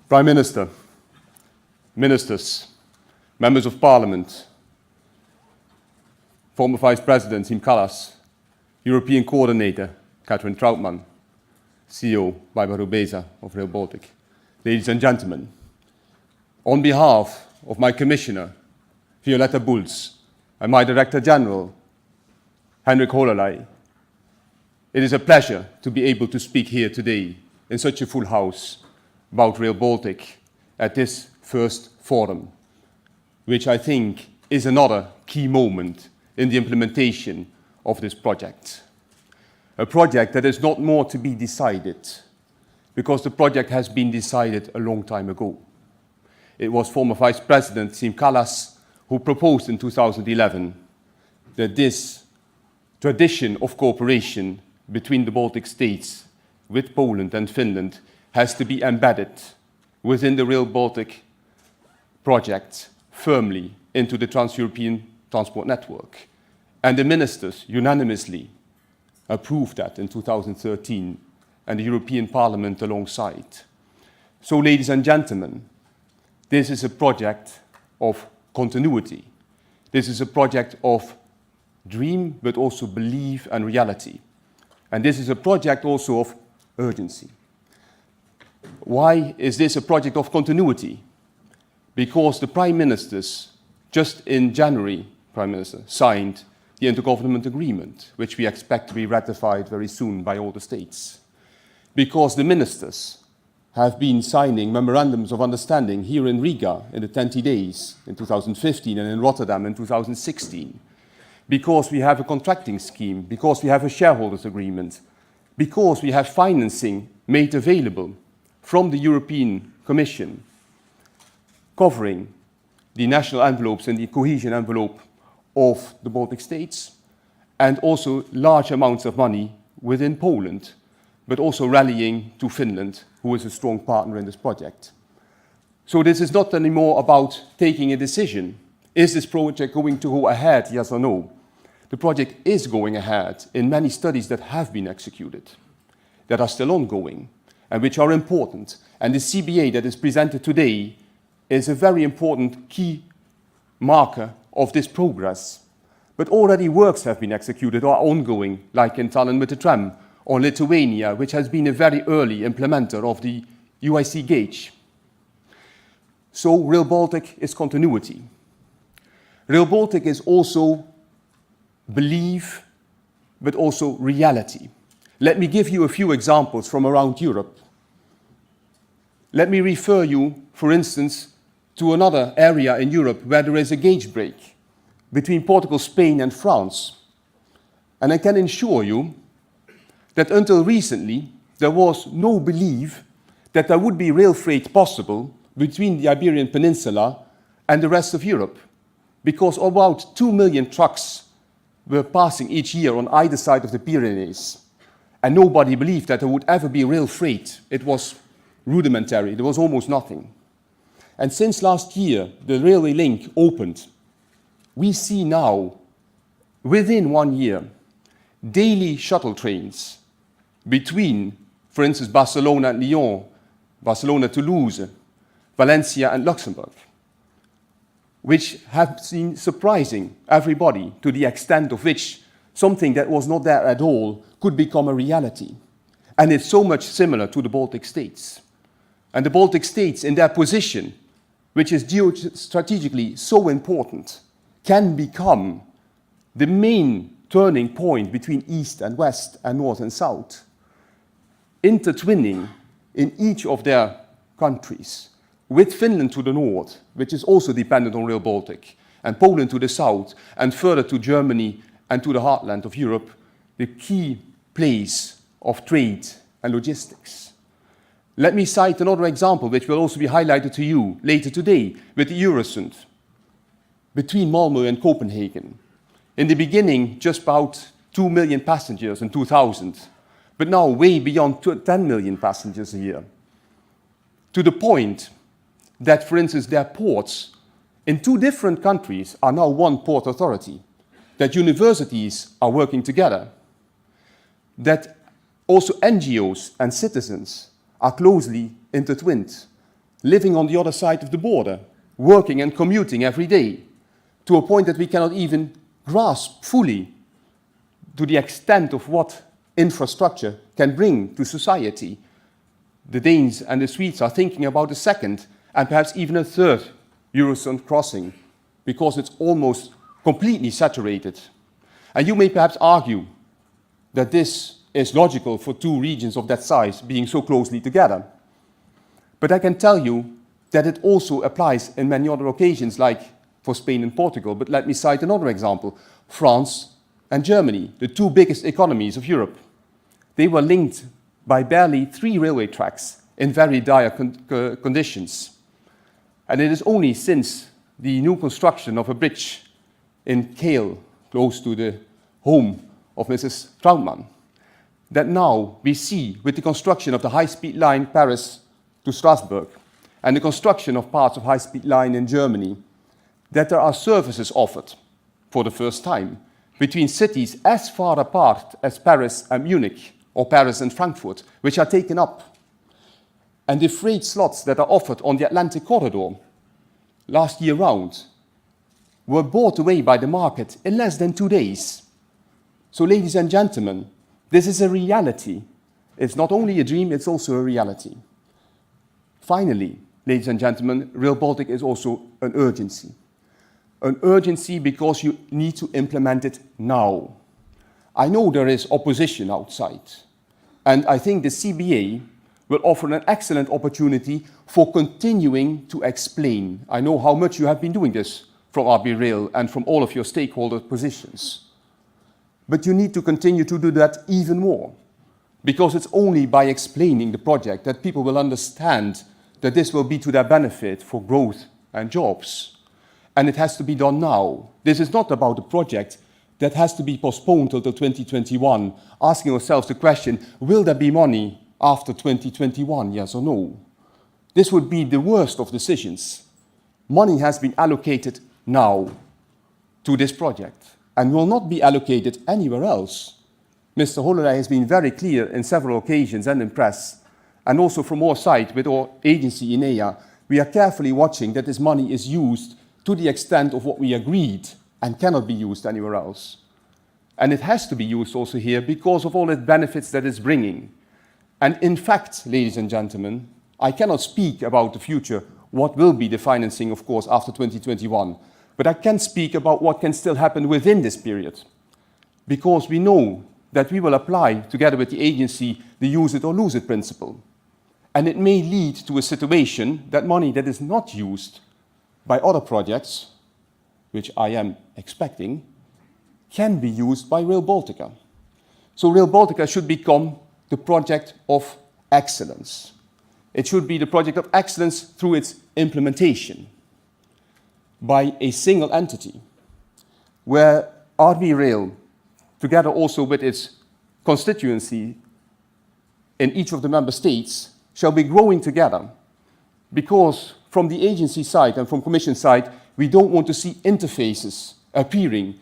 Prime Minister, Ministers, Members of Parliament, former Vice President Siim Kallas, European Coordinator Catherine Trautmann, CEO Barbara Rubeza of Rail Baltic, ladies and gentlemen, on behalf of my Commissioner, Violetta Bulc, and my Director General, Henrik Hololai, it is a pleasure to be able to speak here today in such a full house about Rail Baltic at this first forum, which I think is another key moment in the implementation of this project. A project that is not more to be decided, because the project has been decided a long time ago. It was former Vice President Siim Kallas who proposed in 2011 that this tradition of cooperation between the Baltic states with Poland and Finland has to be embedded within the Rail Baltic project firmly into the Trans-European Transport Network. And the ministers unanimously approved that in 2013, and the European Parliament alongside. So, ladies and gentlemen, this is a project of continuity. This is a project of dream, but also belief and reality. And this is a project also of urgency. Why is this a project of continuity? Because the Prime Ministers, just in January, Prime Minister, signed the intergovernment agreement, which we expect to be ratified very soon by all the states. Because the ministers have been signing memorandums of understanding here in Riga in the 20 days in 2015 and in Rotterdam in 2016. Because we have a contracting scheme, because we have a shareholders agreement, because we have financing made available from the European Commission covering the national envelopes and the cohesion envelope of the Baltic states, and also large amounts of money within Poland, but also rallying to Finland, who is a strong partner in this project. So this is not anymore about taking a decision. Is this project going to go ahead, yes or no? The project is going ahead in many studies that have been executed, that are still ongoing, and which are important. And the CBA that is presented today is a very important key marker of this progress. But already works have been executed or are ongoing, like in Tallinn with the tram, or Lithuania, which has been a very early implementer of the UIC gauge. So Rail Baltic is continuity. Rail Baltic is also belief, but also reality. Let me give you a few examples from around Europe. Let me refer you, for instance, to another area in Europe where there is a gauge break between Portugal, Spain and France. And I can assure you that until recently there was no belief that there would be rail freight possible between the Iberian Peninsula and the rest of Europe, because about 2 million trucks were passing each year on either side of the Pyrenees. And nobody believed that there would ever be rail freight. It was rudimentary, there was almost nothing. And since last year, the railway link opened, we see now, within 1 year, daily shuttle trains between, for instance, Barcelona and Lyon, Barcelona, Toulouse, Valencia and Luxembourg, which have been surprising everybody to the extent of which something that was not there at all could become a reality. And it's so much similar to the Baltic states. And the Baltic states, in their position, which is geostrategically so important, can become the main turning point between East and West and North and South, intertwining in each of their countries, with Finland to the north, which is also dependent on Rail Baltic, and Poland to the south, and further to Germany and to the heartland of Europe, the key place of trade and logistics. Let me cite another example, which will also be highlighted to you later today, with the Eurosund, between Malmö and Copenhagen. In the beginning, just about 2 million passengers in 2000, but now way beyond 10 million passengers a year. To the point that, for instance, their ports in 2 different countries are now one port authority, that universities are working together, that also NGOs and citizens are closely intertwined, living on the other side of the border, working and commuting every day, to a point that we cannot even grasp fully to the extent of what infrastructure can bring to society. The Danes and the Swedes are thinking about a second and perhaps even a third Eurozone crossing, because it's almost completely saturated. And you may perhaps argue that this is logical for two regions of that size being so closely together. But I can tell you that it also applies in many other occasions, like for Spain and Portugal. But let me cite another example. France and Germany, the two biggest economies of Europe. They were linked by barely 3 railway tracks in very dire conditions. And it is only since the new construction of a bridge in Kehl, close to the home of Mrs. Trautmann, that now we see, with the construction of the high-speed line Paris to Strasbourg and the construction of parts of high-speed line in Germany, that there are services offered for the first time between cities as far apart as Paris and Munich or Paris and Frankfurt, which are taken up. And the freight slots that are offered on the Atlantic corridor last year round were bought away by the market in less than 2 days. So, ladies and gentlemen, this is a reality. It's not only a dream, it's also a reality. Finally, ladies and gentlemen, Rail Baltic is also an urgency. An urgency because you need to implement it now. I know there is opposition outside, and I think the CBA will offer an excellent opportunity for continuing to explain. I know how much you have been doing this from RB Rail and from all of your stakeholder positions. But you need to continue to do that even more, because it's only by explaining the project that people will understand that this will be to their benefit for growth and jobs. And it has to be done now. This is not about a project that has to be postponed until 2021, asking ourselves the question, will there be money after 2021, yes or no? This would be the worst of decisions. Money has been allocated now to this project and will not be allocated anywhere else. Mr. Hollerij has been very clear in several occasions and in press, and also from our side with our agency INEA, we are carefully watching that this money is used to the extent of what we agreed and cannot be used anywhere else. And it has to be used also here because of all the benefits that it's bringing. And in fact, ladies and gentlemen, I cannot speak about the future, what will be the financing, of course, after 2021. But I can speak about what can still happen within this period. Because we know that we will apply, together with the agency, the use it or lose it principle. And it may lead to a situation that money that is not used by other projects, which I am expecting, can be used by Rail Baltica. So Rail Baltica should become the project of excellence. It should be the project of excellence through its implementation by a single entity, where RB Rail, together also with its constituency in each of the member states, shall be growing together. Because from the agency side and from Commission side, we don't want to see interfaces appearing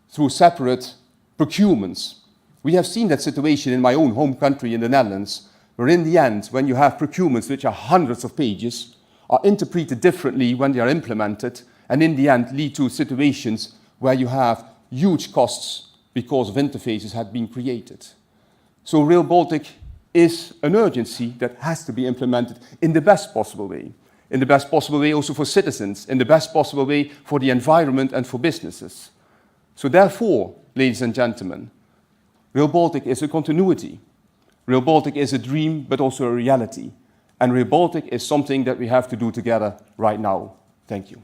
through separate procurements. We have seen that situation in my own home country in the Netherlands, where in the end, when you have procurements which are hundreds of pages, are interpreted differently when they are implemented, and in the end lead to situations where you have huge costs because of interfaces had been created. So Rail Baltic is an urgency that has to be implemented in the best possible way. In the best possible way also for citizens, in the best possible way for the environment and for businesses. So therefore, ladies and gentlemen, Rail Baltic is a continuity. Rail Baltic is a dream, but also a reality. And Rail Baltic is something that we have to do together right now. Thank you.